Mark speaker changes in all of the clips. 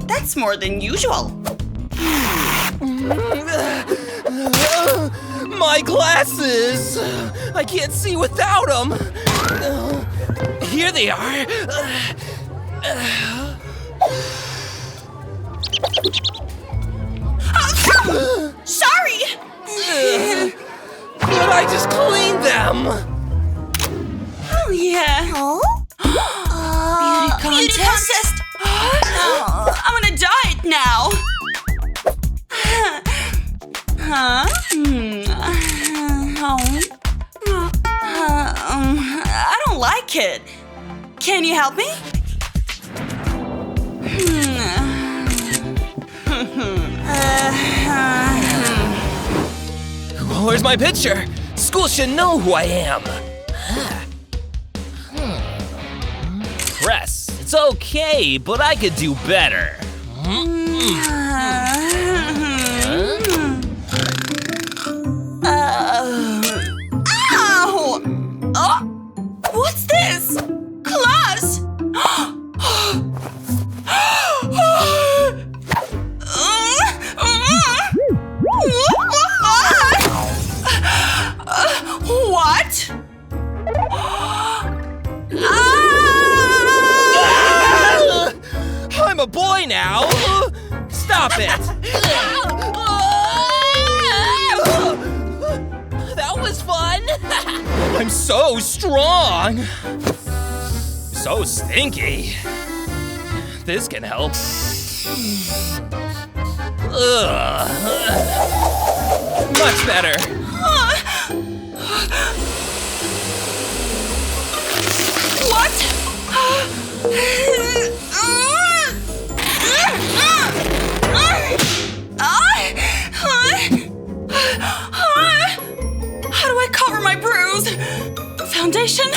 Speaker 1: That's more than usual.
Speaker 2: My glasses! I can't see without them! Here they are!
Speaker 1: Sorry!
Speaker 2: But I just cleaned them!
Speaker 1: Oh, yeah. Beauty contest? I'm on a diet now. I don't like it. Can you help me?
Speaker 2: Where's my picture? School should know who I am. Press. It's okay, but I could do better.
Speaker 1: Ow! Oh, what's this? Class! What?
Speaker 2: I'm a boy now! Stop it! That was fun! I'm so strong! So stinky. This can help. Much better.
Speaker 1: What? How do I cover my bruise? Foundation?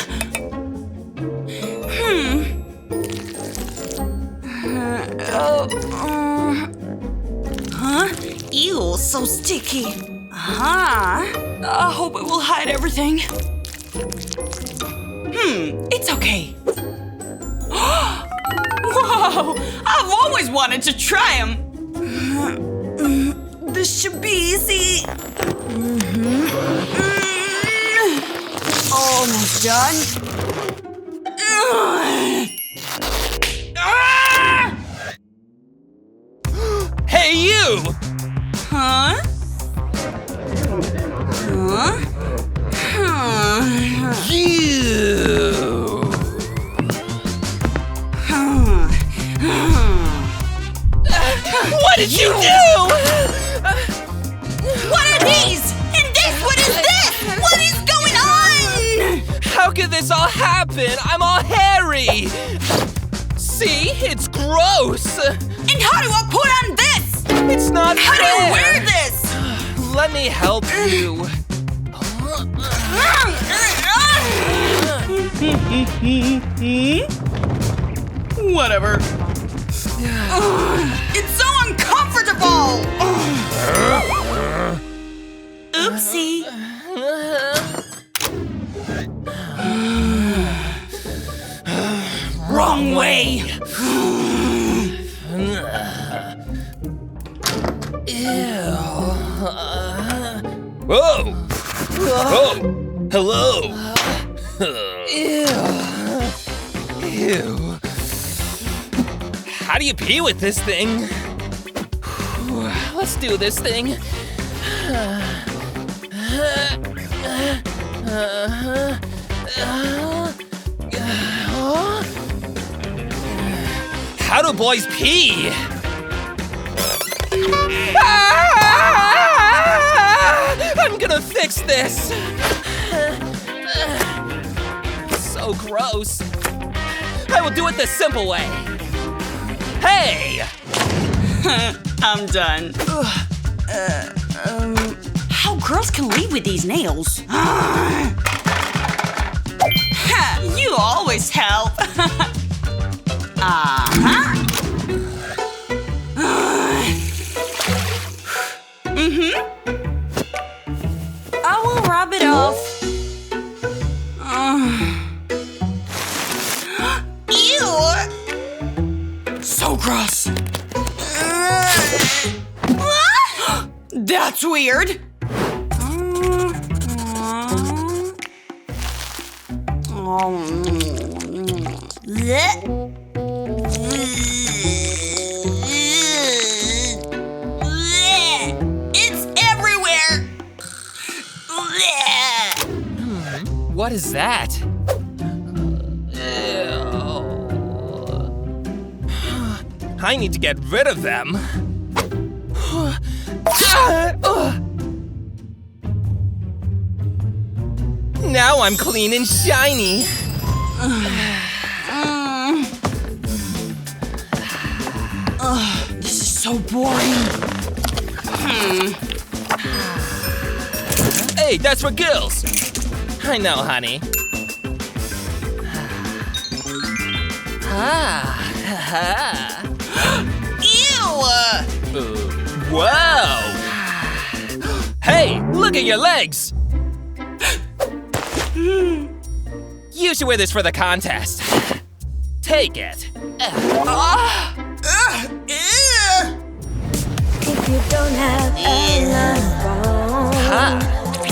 Speaker 1: Ew, so sticky. I hope it will hide everything. It's okay. Whoa! I've always wanted to try them. This should be easy. Almost done.
Speaker 2: Hey, you!
Speaker 1: Huh?
Speaker 2: You! What did you do?
Speaker 1: What are these? And this? What is this? What is going on?
Speaker 2: How could this all happen? I'm all hairy! See? It's gross!
Speaker 1: And how do I put on this?
Speaker 2: It's not
Speaker 1: How do
Speaker 2: fair!
Speaker 1: you wear this?
Speaker 2: Let me help you.
Speaker 1: Whatever. It's so uncomfortable! Oopsie. Wrong way.
Speaker 2: Whoa! Oh! Hello! Ew. How do you pee with this thing? Let's do this thing. How do boys pee? I'm gonna fix this. So gross. I will do it the simple way. Hey!
Speaker 1: I'm done. How girls can leave with these nails? You always help. I will rub it off. Ew! So gross. That's weird. It's everywhere.
Speaker 2: What is that? I need to get rid of them. Now I'm clean and shiny.
Speaker 1: This is so boring.
Speaker 2: Hey, that's for girls. I know, honey.
Speaker 1: Ew!
Speaker 2: Whoa! Hey, look at your legs! You should wear this for the contest. Take it.
Speaker 3: If you don't have enough bone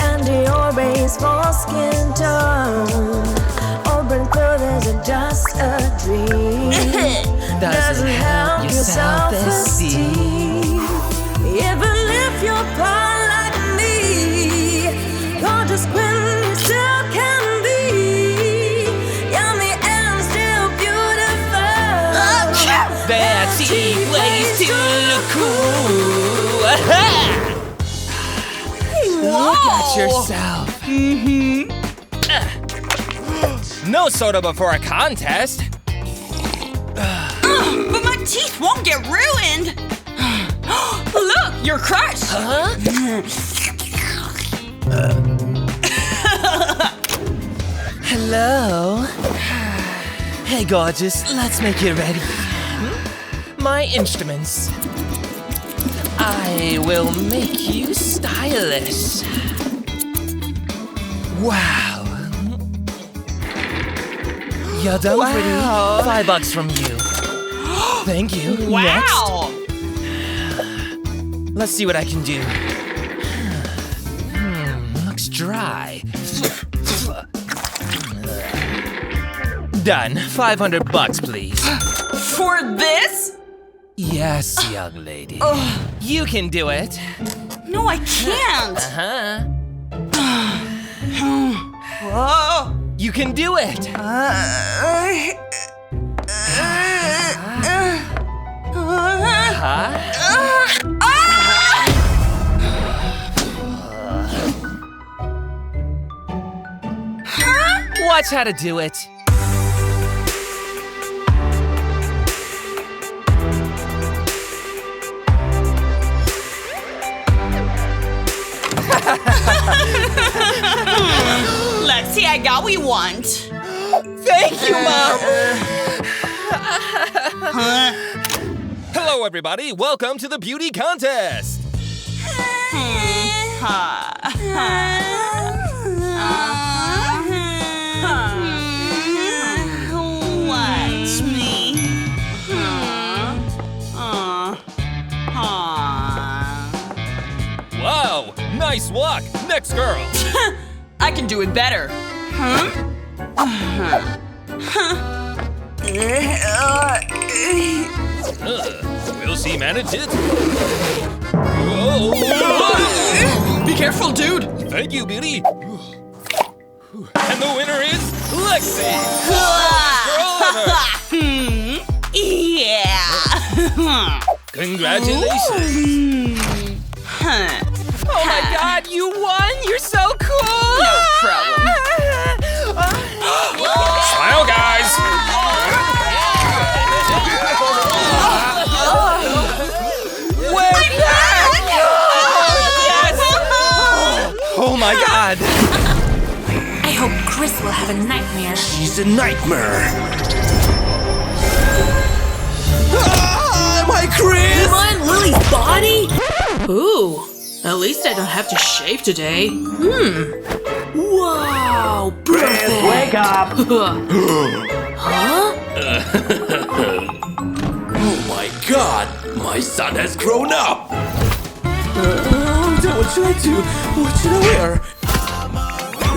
Speaker 3: and your baseball skin tone, open clothes are just a dream. Doesn't help your self-esteem. Even if you're proud like me, gorgeous queen you still can be. Yummy and still beautiful.
Speaker 2: Betty ways to look cool. Look at yourself. No soda before a contest.
Speaker 1: But my teeth won't get ruined. Look, you're crushed.
Speaker 2: Huh? Hello. Hey, gorgeous. Let's make it ready. My instruments. I will make you stylish. Wow. You're done, pretty. $5 from you. Thank you.
Speaker 1: Wow.
Speaker 2: Next. Let's see what I can do. Looks dry. Done. $500, please.
Speaker 1: For this?
Speaker 2: Yes, young lady. You can do it.
Speaker 1: No, I can't. Whoa.
Speaker 2: You can do it. Watch how to do it.
Speaker 1: Lexi, I got what we want.
Speaker 2: Thank you, Mom. Hello, everybody. Welcome to the beauty contest.
Speaker 1: Watch me.
Speaker 2: Wow, nice walk. Next girl.
Speaker 1: I can do it better.
Speaker 2: Will she manage it? Whoa.
Speaker 1: Be careful, dude.
Speaker 2: Thank you, Beauty. And the winner is Lexi.
Speaker 1: Yeah.
Speaker 2: Congratulations. Oh my God, you won! You're so cool!
Speaker 1: No problem.
Speaker 2: Smile, guys! We're back! Yes! Oh my God!
Speaker 4: I hope Chris will have a nightmare.
Speaker 2: She's a nightmare. My Chris!
Speaker 4: Am I in Lily's body? Ooh, at least I don't have to shave today. Wow, perfect.
Speaker 5: Wake up!
Speaker 4: Huh?
Speaker 5: Oh my God! My son has grown up! Don't
Speaker 2: What should I do? What should I wear?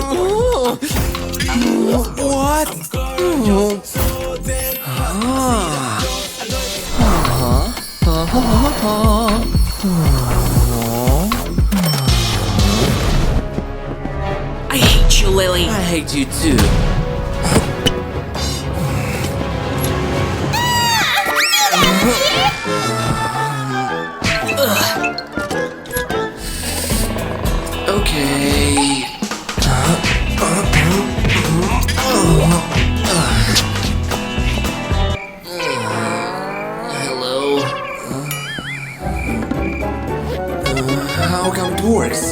Speaker 2: Oh. What?
Speaker 4: I hate you, Lily.
Speaker 2: I hate you too. Okay. Hello. How come it works?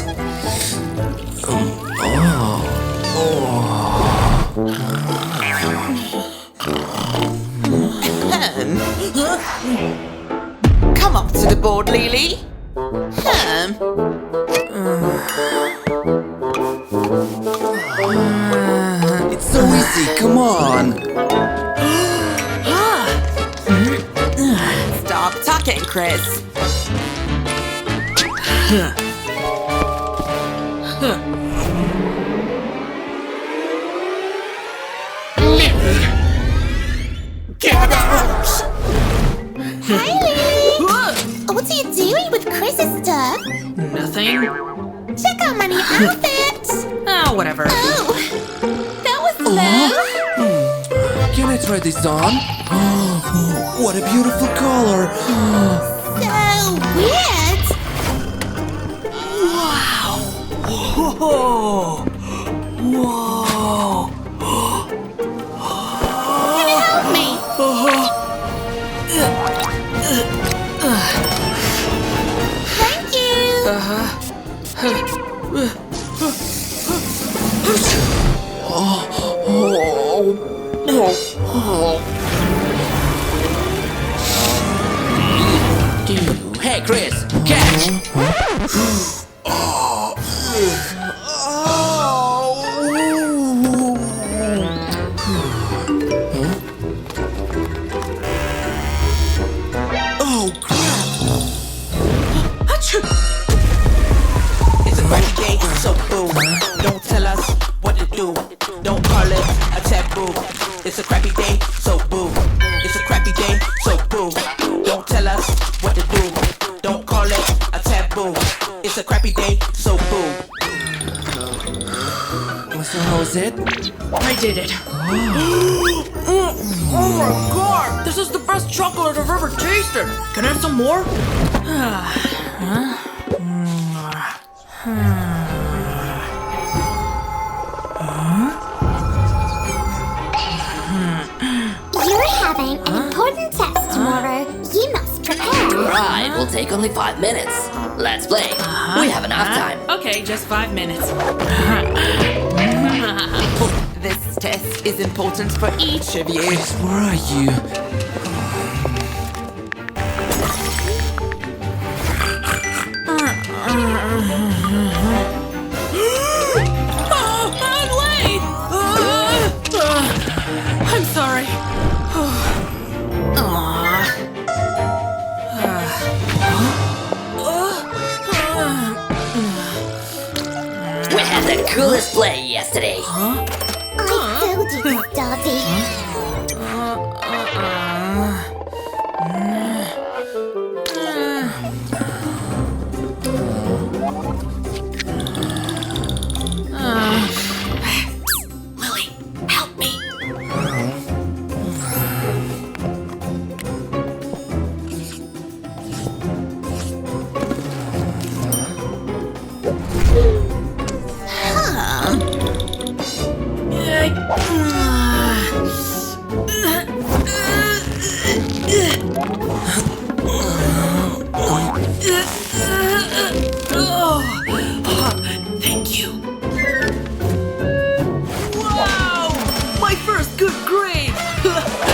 Speaker 5: Come up to the board, Lily.
Speaker 2: It's so easy, come on.
Speaker 5: Stop talking, Chris.
Speaker 6: Hi, Lily! What are you doing with Chris's stuff?
Speaker 4: Nothing.
Speaker 6: Check out my new outfit!
Speaker 4: Oh, whatever.
Speaker 6: Oh, that was slow.
Speaker 2: Can I try this on? What a beautiful color.
Speaker 6: So weird.
Speaker 4: Whoa.
Speaker 6: Can you help me? Thank you.
Speaker 2: Hey, Chris, catch! Oh, crap!
Speaker 5: It's a crappy day, so boo. Don't tell us what to do. Don't call it a taboo. It's a crappy day, so boo. It's a crappy day, so boo. Don't tell us what to do. Don't call it a taboo. It's a crappy day, so boo.
Speaker 2: So how is it?
Speaker 4: I did it. Oh my god! This is the best chocolate I've ever tasted! Can I have some more?
Speaker 6: You're having an important test tomorrow. You must prepare.
Speaker 7: Right, will take only 5 minutes. Let's play. We have enough time.
Speaker 4: Okay, just 5 minutes.
Speaker 5: This test is important for each of you.
Speaker 2: Where are you?
Speaker 4: I'm late! I'm sorry.
Speaker 7: We had the coolest play yesterday.
Speaker 6: I told you, Dobby.
Speaker 4: Lily, help me.